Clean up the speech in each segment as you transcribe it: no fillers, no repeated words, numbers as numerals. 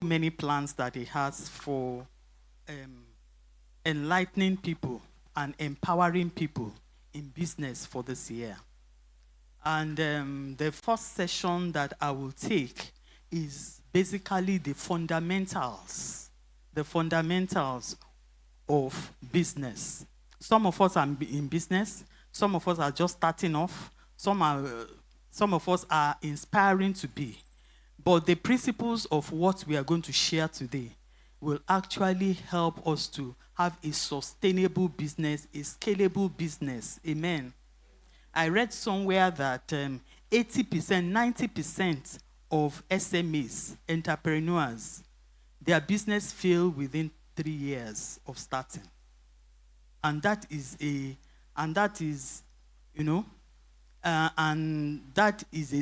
many plans that he has for um, enlightening people and empowering people in business for this year. And the first session that I will take is basically the fundamentals of business. Some of us are in business, some of us are just starting off, some of us are inspiring to be. But the principles of what we are going to share today will actually help us to have a sustainable business, a scalable business. Amen. I read somewhere that 80%, 90% of SMEs, entrepreneurs, their business fail within 3 years of starting. And that is a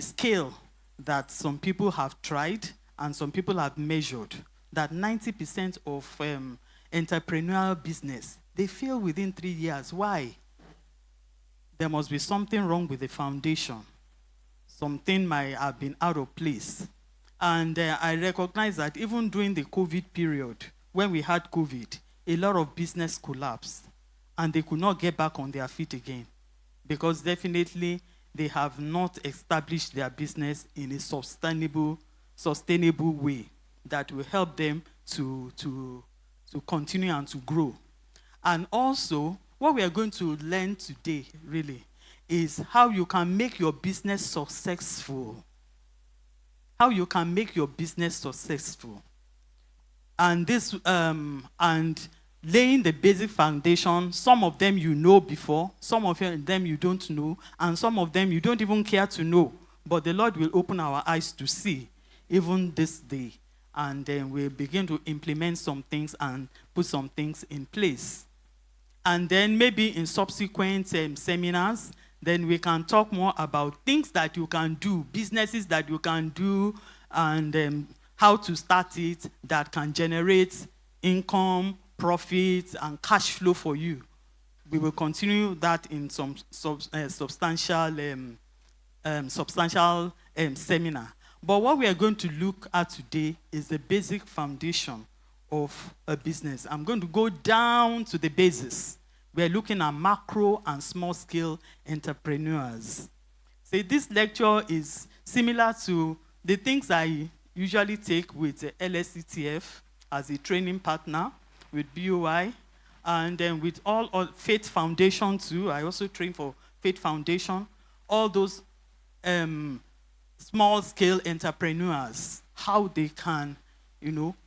scale that some people have tried and some people have measured, that 90% of entrepreneurial business, they fail within 3 years. Why? There must be something wrong with the foundation. Something might have been out of place. And I recognize that even during the COVID period, when we had COVID, a lot of business collapsed and they could not get back on their feet again, because definitely they have not established their business in a sustainable way that will help them to continue and to grow. And also, what we are going to learn today, really, is how you can make your business successful. How you can make your business successful. And this, and laying the basic foundation, some of them you know before, some of them you don't know, and some of them you don't even care to know. But the Lord will open our eyes to see, even this day. And then we'll begin to implement some things and put some things in place. And then maybe in subsequent seminars, then we can talk more about things that you can do, businesses that you can do, and how to start it that can generate income, profit, and cash flow for you. We will continue that in some substantial seminar. But what we are going to look at today is the basic foundation of a business. I'm going to go down to the basis. We're looking at macro and small-scale entrepreneurs. So this lecture is similar to the things I usually take with LSCTF as a training partner, with BOI, and then with all Faith Foundation too. I also train for Faith Foundation. All those small-scale entrepreneurs, how they can,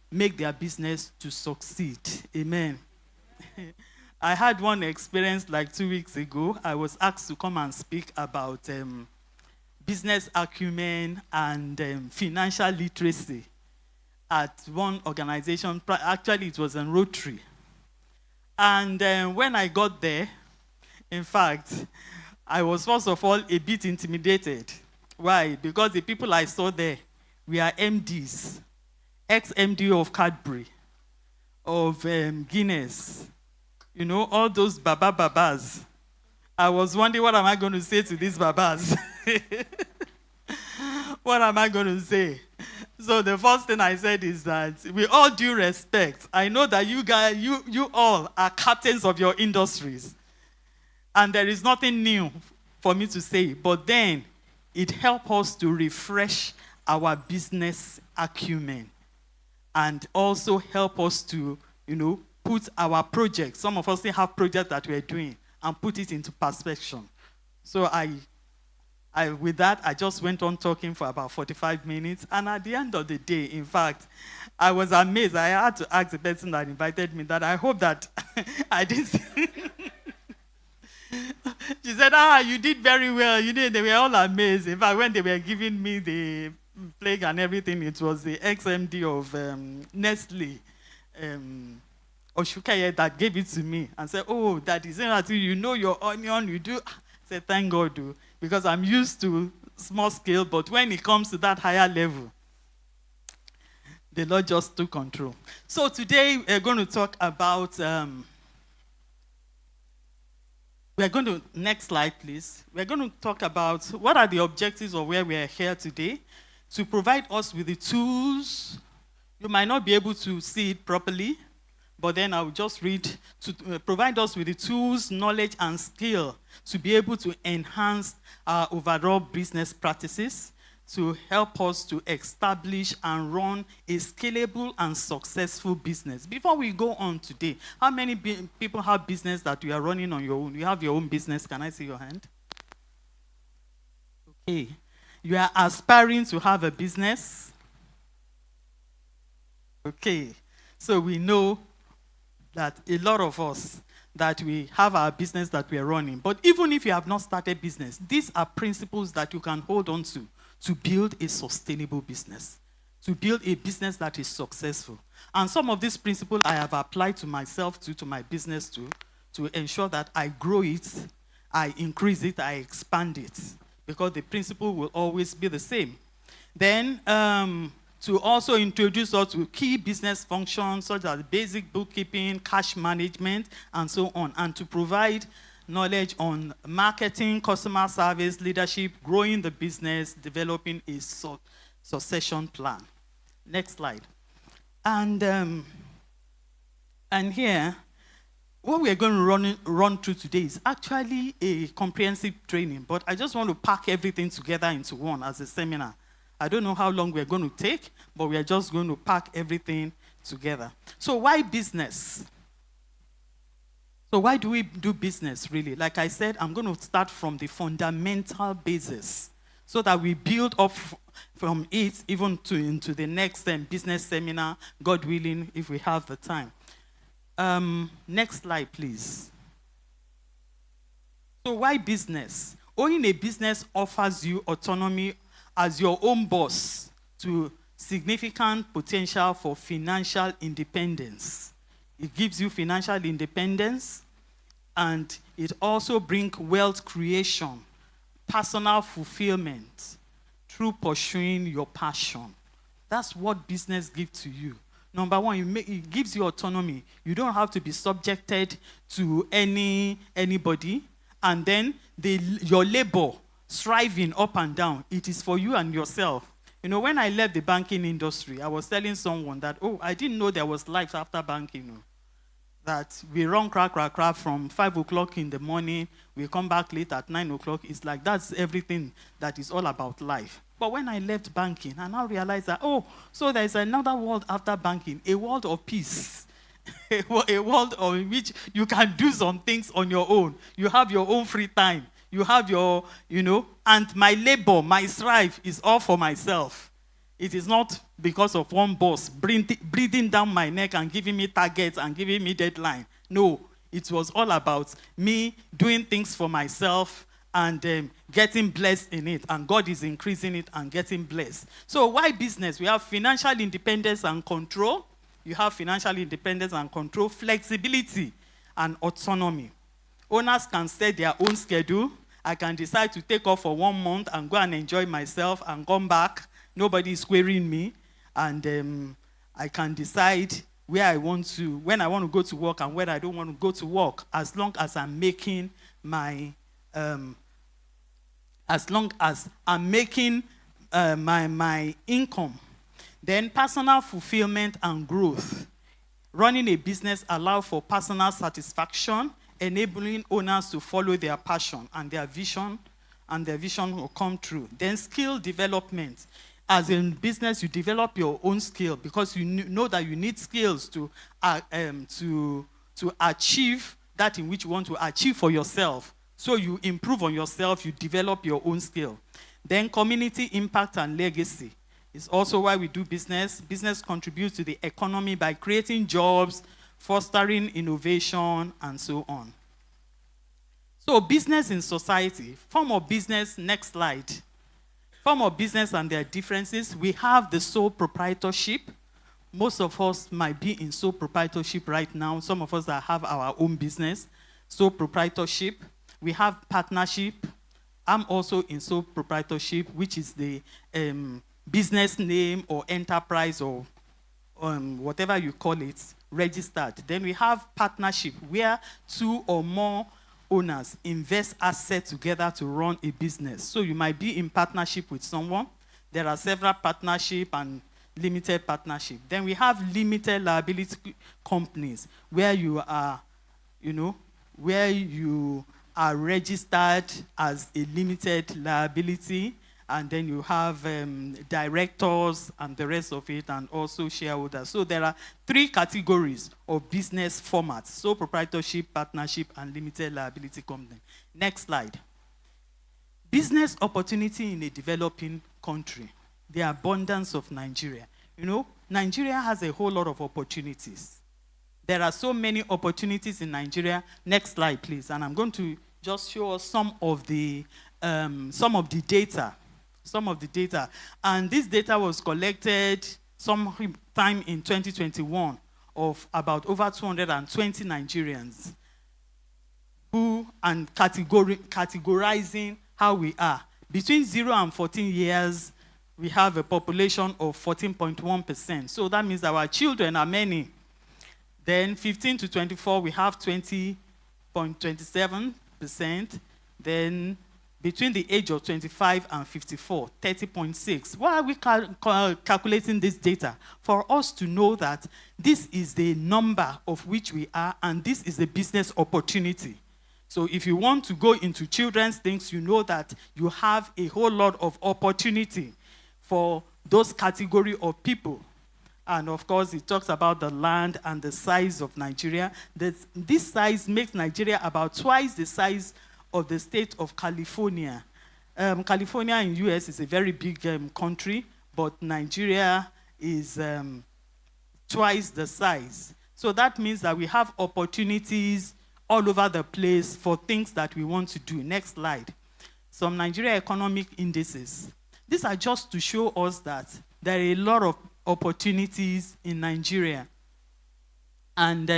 make their business to succeed. Amen. I had one experience like 2 weeks ago. I was asked to come and speak about business acumen and financial literacy at one organization. Actually, it was in Rotary. And when I got there, in fact, I was first of all a bit intimidated. Why? Because the people I saw there were MDs, ex-MD of Cadbury, of Guinness, all those babas. I was wondering, what am I going to say to these babas? What am I going to say? So the first thing I said is that, with all due respect, I know that you guys, you all are captains of your industries. And there is nothing new for me to say. But then, it helps us to refresh our business acumen. And also help us to, put our projects, some of us still have projects that we're doing, and put it into perspective. So with that, I just went on talking for about 45 minutes. And at the end of the day, in fact, I was amazed. I had to ask the person that invited me that I hope that I didn't. She said, you did very well. They were all amazed. In fact, when they were giving me the plague and everything, it was the ex-MD of Nestle, Oshukaye, that gave it to me and said, that is your onion, you do. I said, thank God, because I'm used to small scale, but when it comes to that higher level, the Lord just took control. So today we're going to talk about, next slide please. We're going to talk about what are the objectives of where we are here today, to provide us with the tools, You might not be able to see it properly, but then I'll just read to provide us with the tools, knowledge, and skill to be able to enhance our overall business practices, to help us to establish and run a scalable and successful business. Before we go on today, how many people have business that you are running on your own? You have your own business. Can I see your hand? Okay. You are aspiring to have a business. Okay. So we know that a lot of us, that we have our business that we are running. But even if you have not started business, these are principles that you can hold on to build a sustainable business, to build a business that is successful. And some of these principles I have applied to myself, to my business, to ensure that I grow it, I increase it, I expand it, because the principle will always be the same. Then, to also introduce us to key business functions such as basic bookkeeping, cash management, and so on, and to provide knowledge on marketing, customer service, leadership, growing the business, developing a succession plan. Next slide. And here, what we're going to run through today is actually a comprehensive training, but I just want to pack everything together into one as a seminar. I don't know how long we're going to take, but we're just going to pack everything together. So why business? So why do we do business, really? Like I said, I'm going to start from the fundamental basis so that we build up from it even into the next business seminar, God willing, if we have the time. Next slide, please. So why business? Owning a business offers you autonomy as your own boss to significant potential for financial independence. It gives you financial independence, and it also brings wealth creation, personal fulfillment through pursuing your passion. That's what business gives to you. Number one, it gives you autonomy. You don't have to be subjected to anybody, and then your labor, striving up and down, it is for you and yourself. You know, when I left the banking industry, I was telling someone that, I didn't know there was life after banking. That we run crack from 5 o'clock in the morning, we come back late at 9 o'clock. It's like that's everything that is all about life. But when I left banking, I now realized that, so there's another world after banking, a world of peace. A world in which you can do some things on your own. You have your own free time. You have your, and my labor, my strive is all for myself. It is not because of one boss breathing down my neck and giving me targets and giving me deadline. No, it was all about me doing things for myself and getting blessed in it. And God is increasing it and getting blessed. So why business? We have financial independence and control. You have financial independence and control, flexibility and autonomy. Owners can set their own schedule. I can decide to take off for 1 month and go and enjoy myself and come back. Nobody is querying me. And I can decide when I want to go to work and when I don't want to go to work, as long as I'm making my income. Then personal fulfillment and growth. Running a business allows for personal satisfaction, enabling owners to follow their passion and their vision will come true. Then skill development. As in business, you develop your own skill because you know that you need skills to achieve that in which you want to achieve for yourself. So you improve on yourself, you develop your own skill. Then community impact and legacy. It's also why we do business. Business contributes to the economy by creating jobs, fostering innovation, and so on. So business in society, form of business, next slide. Form of business and their differences. We have the sole proprietorship. Most of us might be in sole proprietorship right now. Some of us that have our own business. Sole proprietorship. We have partnership. I'm also in sole proprietorship, which is the business name or enterprise or whatever you call it, registered. Then we have partnership, where 2 or more owners invest assets together to run a business. So you might be in partnership with someone. There are several partnerships, and limited partnership. Then we have limited liability companies where you are, where you are registered as a limited liability, and then you have directors and the rest of it, and also shareholders. So there are 3 categories of business formats: sole proprietorship, partnership, and limited liability company. Next slide. Business opportunity in a developing country. The abundance of Nigeria. Nigeria has a whole lot of opportunities. There are so many opportunities in Nigeria. Next slide, please. And I'm going to just show us some of the data. And this data was collected sometime in 2021 of about over 220 Nigerians and categorizing how we are. Between 0 and 14 years, we have a population of 14.1%. So that means our children are many. Then 15 to 24, we have 20.27%. Then between the age of 25 and 54, 30.6. Why are we calculating this data? For us to know that this is the number of which we are, and this is the business opportunity. So if you want to go into children's things, you know that you have a whole lot of opportunity for those category of people. And of course, it talks about the land and the size of Nigeria. This size makes Nigeria about twice the size of the state of California. California in US is a very big country, but Nigeria is twice the size. So that means that we have opportunities all over the place for things that we want to do. Next slide. Some Nigeria economic indices. These are just to show us that there are a lot of opportunities in Nigeria and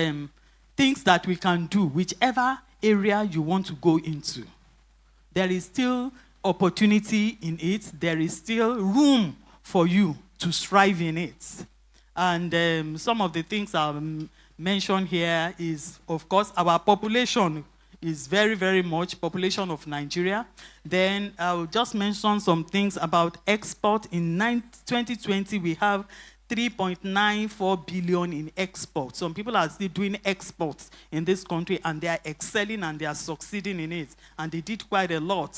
things that we can do, whichever area you want to go into. There is still opportunity in it. There is still room for you to strive in it. And some of the things mentioned here is, of course, our population is very, very much population of Nigeria. Then I'll just mention some things about export. In 2020, we have 3.94 billion in exports. Some people are still doing exports in this country, and they are excelling and they are succeeding in it. And they did quite a lot.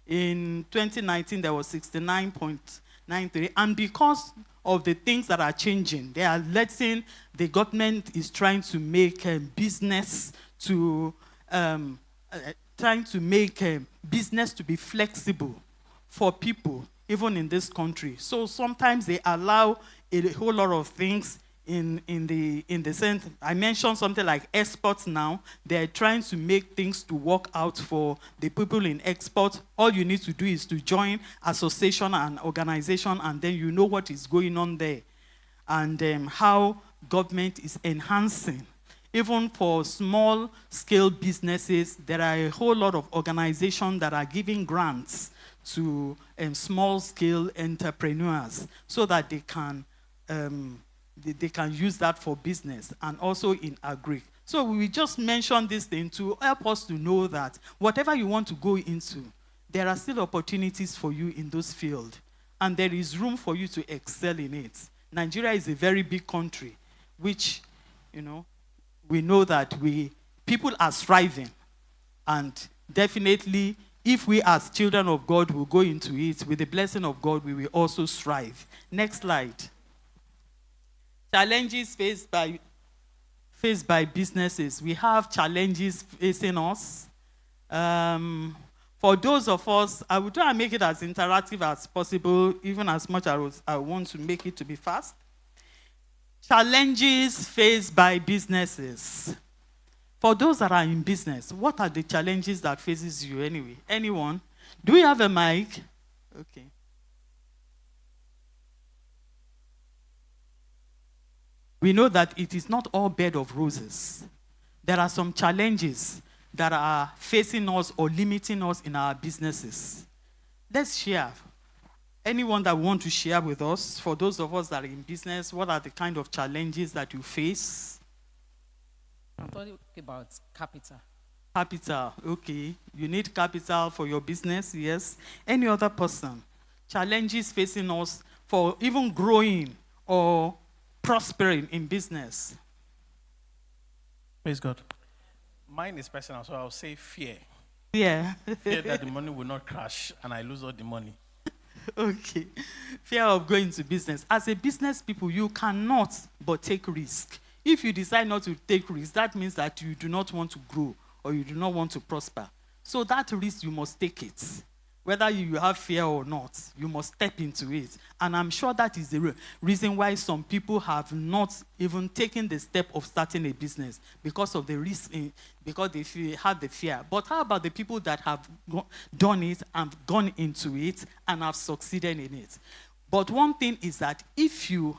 In 2019, there was 69.93. And because of the things that are changing, they are letting the government is trying to make business to business to be flexible for people, even in this country. So sometimes they allow a whole lot of things in the sense. I mentioned something like exports now. They're trying to make things to work out for the people in export. All you need to do is to join association and organization, and then you know what is going on there. And how government is enhancing. Even for small-scale businesses, there are a whole lot of organizations that are giving grants to small-scale entrepreneurs so that they can use that for business, and also in agri. So we just mentioned this thing to help us to know that whatever you want to go into, there are still opportunities for you in those fields, and there is room for you to excel in it. Nigeria is a very big country, which, we know that people are striving, and definitely, if we as children of God will go into it, with the blessing of God, we will also strive. Next slide. Challenges faced by businesses. We have challenges facing us. For those of us, I will try and make it as interactive as possible, even as much as I want to make it to be fast. Challenges faced by businesses. For those that are in business, what are the challenges that faces you anyway? Anyone? Do we have a mic? Okay. We know that it is not all bed of roses. There are some challenges that are facing us or limiting us in our businesses. Let's share. Anyone that want to share with us, for those of us that are in business, what are the kind of challenges that you face? I'm talking about capital. Capital, okay. You need capital for your business, yes. Any other person? Challenges facing us for even growing or prospering in business? Praise God. Mine is personal, so I'll say fear. Yeah. Fear that the money will not crash and I lose all the money. Okay. Fear of going to business. As a business people, you cannot but take risk. If you decide not to take risk, that means that you do not want to grow or you do not want to prosper. So that risk, you must take it. Whether you have fear or not, you must step into it. And I'm sure that is the reason why some people have not even taken the step of starting a business because of the risk, because they have the fear. But how about the people that have done it and gone into it and have succeeded in it? But one thing is that if you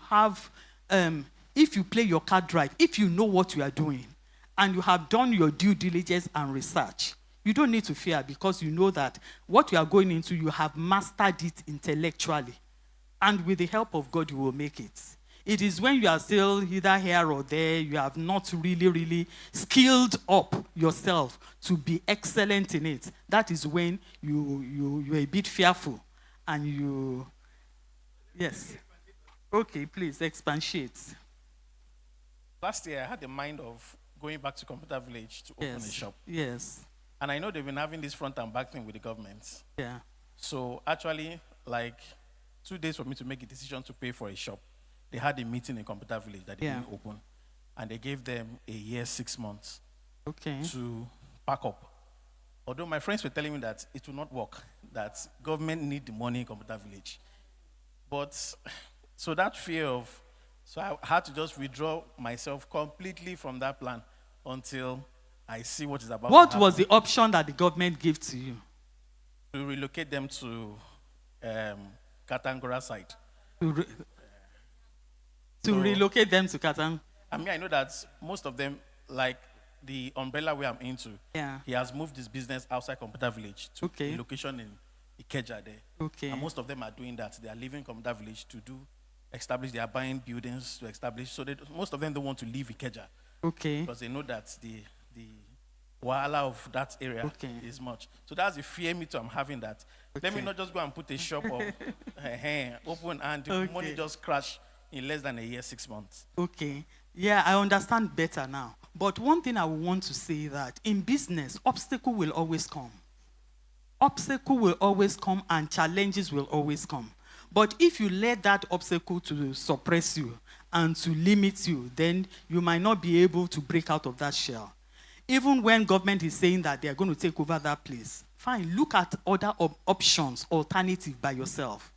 play your card right, if you know what you are doing, and you have done your due diligence and research, you don't need to fear because you know that what you are going into, you have mastered it intellectually. And with the help of God, you will make it. It is when you are still either here or there, you have not really skilled up yourself to be excellent in it. That is when you're a bit fearful and you... Yes. Okay, please, expatiate. Last year, I had the mind of going back to Computer Village to open a shop. Yes. And I know they've been having this front and back thing with the government. Yeah. So actually, like 2 days for me to make a decision to pay for a shop, they had a meeting in Computer Village that they didn't open. And they gave them a year, 6 months to pack up. Although my friends were telling me that it will not work, that government need the money in Computer Village. But, so that fear of, so I had to just withdraw myself completely from that plan until I see what is about. What was the option that the government gave to you? To relocate them to Katangora side. To relocate them to Katang? I mean, I know that most of them, like the umbrella where I'm into, he has moved his business outside Computer Village to a location in Ikeja there. And most of them are doing that. They are leaving Computer Village to establish, they are buying buildings to establish. So most of them don't want to leave Ikeja. Because they know that the wahala of that area is much. So that's the fear me too I'm having that. Let me not just go and put a shop of open and the money just crash in less than a year, 6 months. Yeah, I understand better now. But one thing I want to say that in business, obstacle will always come. Obstacle will always come and challenges will always come. But if you let that obstacle to suppress you and to limit you, then you might not be able to break out of that shell. Even when government is saying that they are going to take over that place, fine, look at other options, alternative by yourself.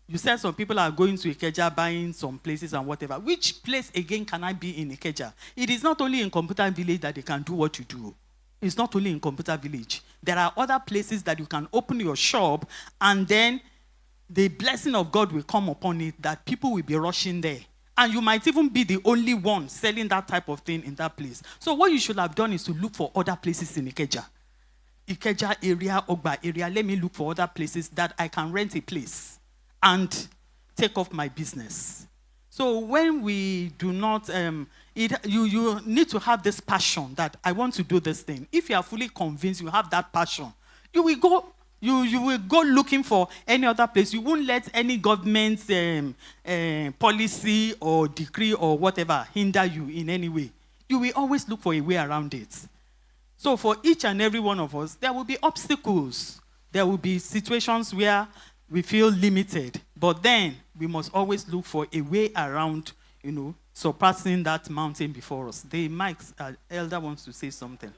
You said some people are going to Ikeja, buying some places and whatever. Which place, again, can I be in Ikeja? It is not only in Computer Village that they can do what you do. It's not only in Computer Village. There are other places that you can open your shop and then the blessing of God will come upon it that people will be rushing there. And you might even be the only one selling that type of thing in that place. So what you should have done is to look for other places in Ikeja. Ikeja area, Ogba area, let me look for other places that I can rent a place and take off my business. So when we do not, you need to have this passion that I want to do this thing. If you are fully convinced you have that passion, you will go. You will go looking for any other place. You won't let any government policy or decree or whatever hinder you in any way. You will always look for a way around it. So for each and every one of us, there will be obstacles. There will be situations where we feel limited. But then we must always look for a way around, surpassing that mountain before us. The Mike's elder wants to say something.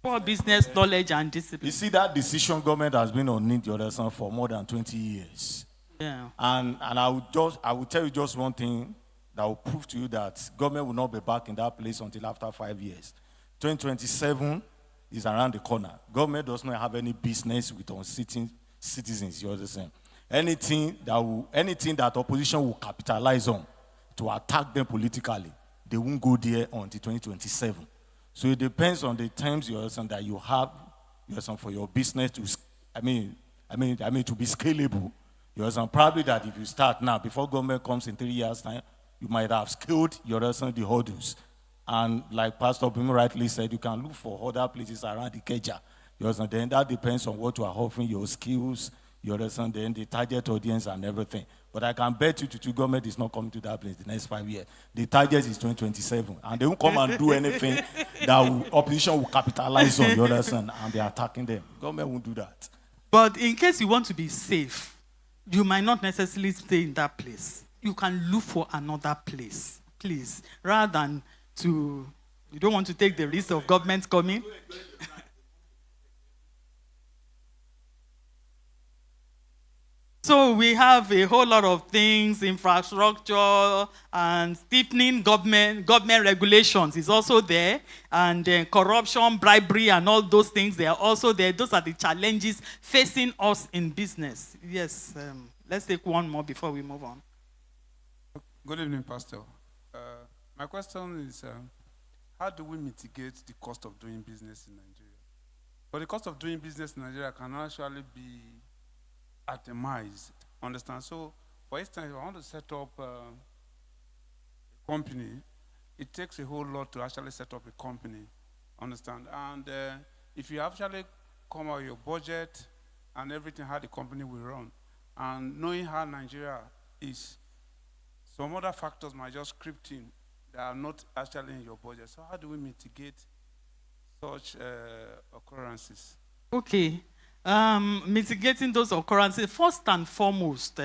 Poor business knowledge and discipline. You see, that decision government has been on it, the other side, for more than 20 years. Yeah. And I will tell you just one thing that will prove to you that government will not be back in that place until after 5 years. 2027 is around the corner. Government does not have any business with unsitting citizens, you understand? Anything that opposition will capitalize on to attack them politically, they won't go there until 2027. So it depends on the terms that you have for your business to, to be scalable. You understand? Probably that if you start now, before government comes in 3 years' time, you might have scaled your understand the hurdles. And like Pastor Bimi rightly said, you can look for other places around the Ikeja. You understand? Then that depends on what you are offering, your skills, you understand, then the target audience and everything. But I can bet you to government is not coming to that place the next 5 years. The target is 2027. And they won't come and do anything that opposition will capitalize on, you understand, and they're attacking them. Government won't do that. But in case you want to be safe, you might not necessarily stay in that place. You can look for another place, please, rather than you don't want to take the risk of government coming. So we have a whole lot of things, infrastructure and stiffening government regulations is also there, and corruption, bribery, and all those things, they are also there. Those are the challenges facing us in business. Yes, let's take one more before we move on. Good evening, Pastor. My question is, how do we mitigate the cost of doing business in Nigeria? But the cost of doing business in Nigeria can actually be atomized, understand? So, for instance, if I want to set up a company, it takes a whole lot to actually set up a company, understand? And if you actually come out with your budget and everything, how the company will run, and knowing how Nigeria is, some other factors might just creep in that are not actually in your budget. So how do we mitigate such occurrences? Okay. Mitigating those occurrences, first and foremost,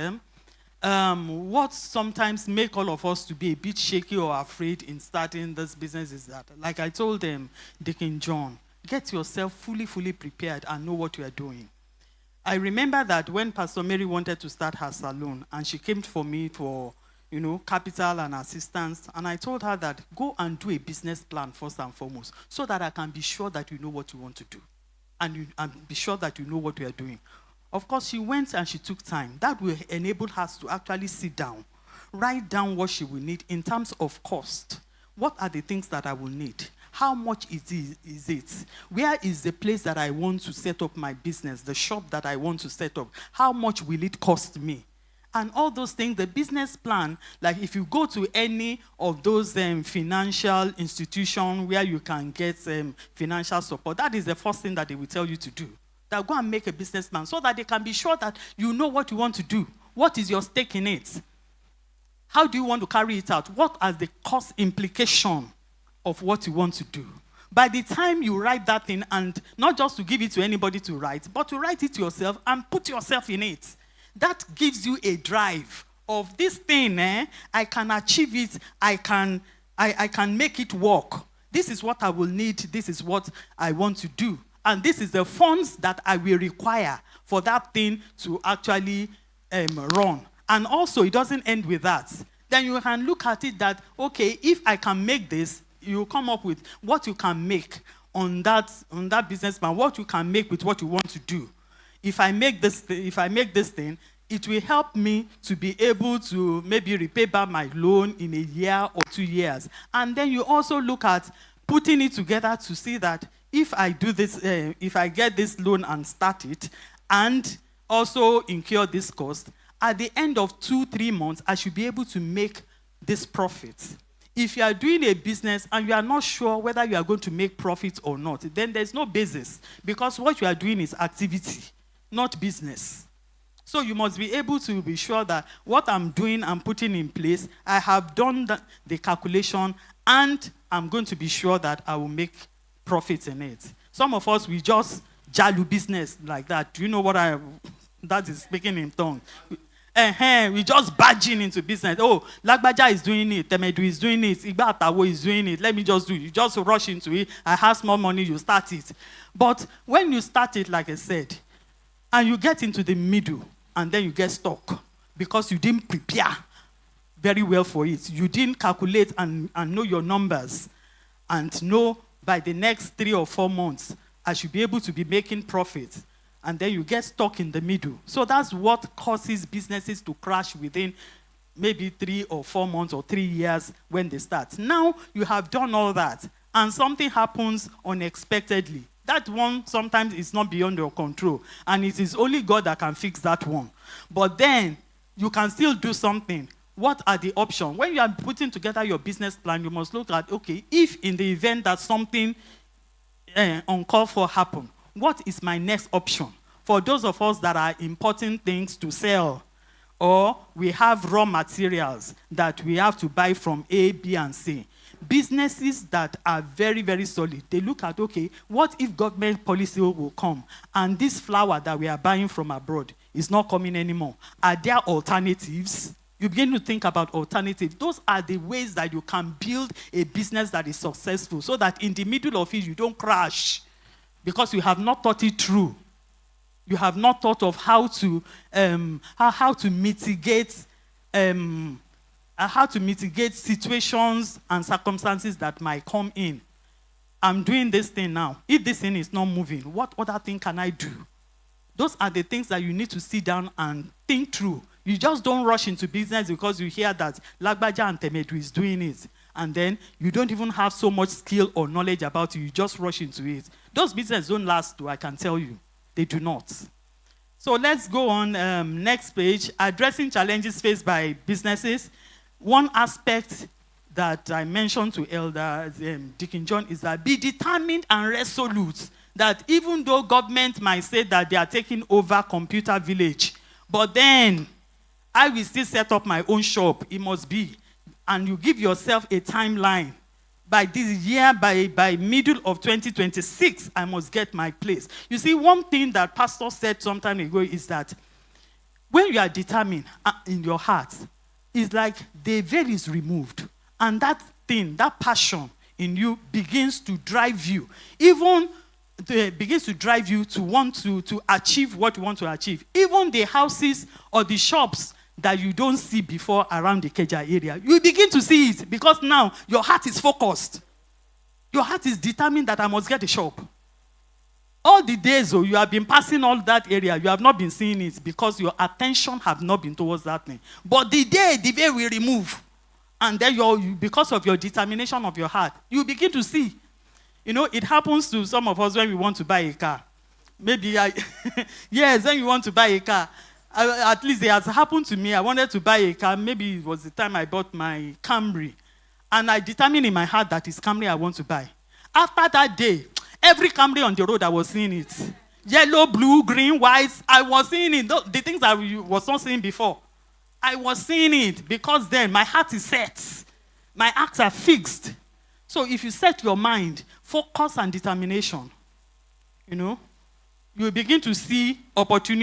what sometimes make all of us to be a bit shaky or afraid in starting this business is that, like I told them, Deacon John, get yourself fully prepared and know what you are doing. I remember that when Pastor Mary wanted to start her salon, and she came for me for, capital and assistance, and I told her that go and do a business plan first and foremost, so that I can be sure that you know what you want to do. And be sure that you know what we are doing. Of course, she went and she took time. That will enable her to actually sit down, write down what she will need in terms of cost. What are the things that I will need? How much is it? Where is the place that I want to set up my business, the shop that I want to set up? How much will it cost me? And all those things, the business plan, like if you go to any of those financial institutions where you can get financial support, that is the first thing that they will tell you to do. That go and make a business plan so that they can be sure that you know what you want to do. What is your stake in it? How do you want to carry it out? What are the cost implication of what you want to do? By the time you write that thing, and not just to give it to anybody to write, but to write it yourself and put yourself in it, that gives you a drive of this thing, I can achieve it, I can make it work. This is what I will need, this is what I want to do. And this is the funds that I will require for that thing to actually run. And also, it doesn't end with that. Then you can look at it that, okay, if I can make this, you come up with what you can make on that business plan, what you can make with what you want to do. If I make this thing, it will help me to be able to maybe repay back my loan in a year or 2 years. And then you also look at putting it together to see that if I do this, if I get this loan and start it, and also incur this cost, at the end of 2-3 months, I should be able to make this profit. If you are doing a business and you are not sure whether you are going to make profit or not, then there's no basis, because what you are doing is activity, not business. So you must be able to be sure that what I'm doing, I'm putting in place, I have done the calculation, and I'm going to be sure that I will make profits in it. Some of us, we just jalu business like that. Do you know what that is speaking in tongues? We just barging into business. Oh, Lagbaja is doing it, Temedu is doing it, Igba Atawo is doing it, let me just do it. You just rush into it, I have small money, you start it. But when you start it, like I said, and you get into the middle, and then you get stuck because you didn't prepare very well for it. You didn't calculate and know your numbers and know by the next 3 or 4 months, I should be able to be making profits. And then you get stuck in the middle. So that's what causes businesses to crash within maybe 3 or 4 months or 3 years when they start. Now you have done all that, and something happens unexpectedly. That one sometimes is not beyond your control, and it is only God that can fix that one. But then you can still do something. What are the options? When you are putting together your business plan, you must look at, okay, if in the event that something uncalled for happen, what is my next option? For those of us that are importing things to sell, or we have raw materials that we have to buy from A, B, and C. Businesses that are very, very solid, they look at, okay, what if government policy will come and this flour that we are buying from abroad is not coming anymore? Are there alternatives? You begin to think about alternatives. Those are the ways that you can build a business that is successful, so that in the middle of it, you don't crash because you have not thought it through. You have not thought of how to mitigate situations and circumstances that might come in. I'm doing this thing now. If this thing is not moving, what other thing can I do? Those are the things that you need to sit down and think through. You just don't rush into business because you hear that Lagbaja and Temedu is doing it, and then you don't even have so much skill or knowledge about it. You just rush into it. Those businesses don't last, though, I can tell you. They do not. So let's go on, next page. Addressing challenges faced by businesses. One aspect that I mentioned to Elder Deacon John is that be determined and resolute that even though government might say that they are taking over Computer Village, but then I will still set up my own shop. It must be. And you give yourself a timeline. By this year, by middle of 2026, I must get my place. You see, one thing that Pastor said some time ago is that when you are determined in your heart, it's like the veil is removed. And that thing, that passion in you begins to drive you. Even begins to drive you to want to achieve what you want to achieve. Even the houses or the shops that you don't see before around the Ikeja area, you begin to see it because now your heart is focused. Your heart is determined that I must get a shop. All the days you have been passing all that area, you have not been seeing it because your attention have not been towards that thing. But the veil will remove. And then because of your determination of your heart, you begin to see. You know, it happens to some of us when we want to buy a car. Maybe yes, when you want to buy a car. At least it has happened to me. I wanted to buy a car. Maybe it was the time I bought my Camry. And I determined in my heart that it's Camry I want to buy. After that day, every Camry on the road, I was seeing it. Yellow, blue, green, white. I was seeing it. The things I was not seeing before. I was seeing it because then my heart is set. My acts are fixed. So if you set your mind, focus and determination, you know, you will begin to see opportunity.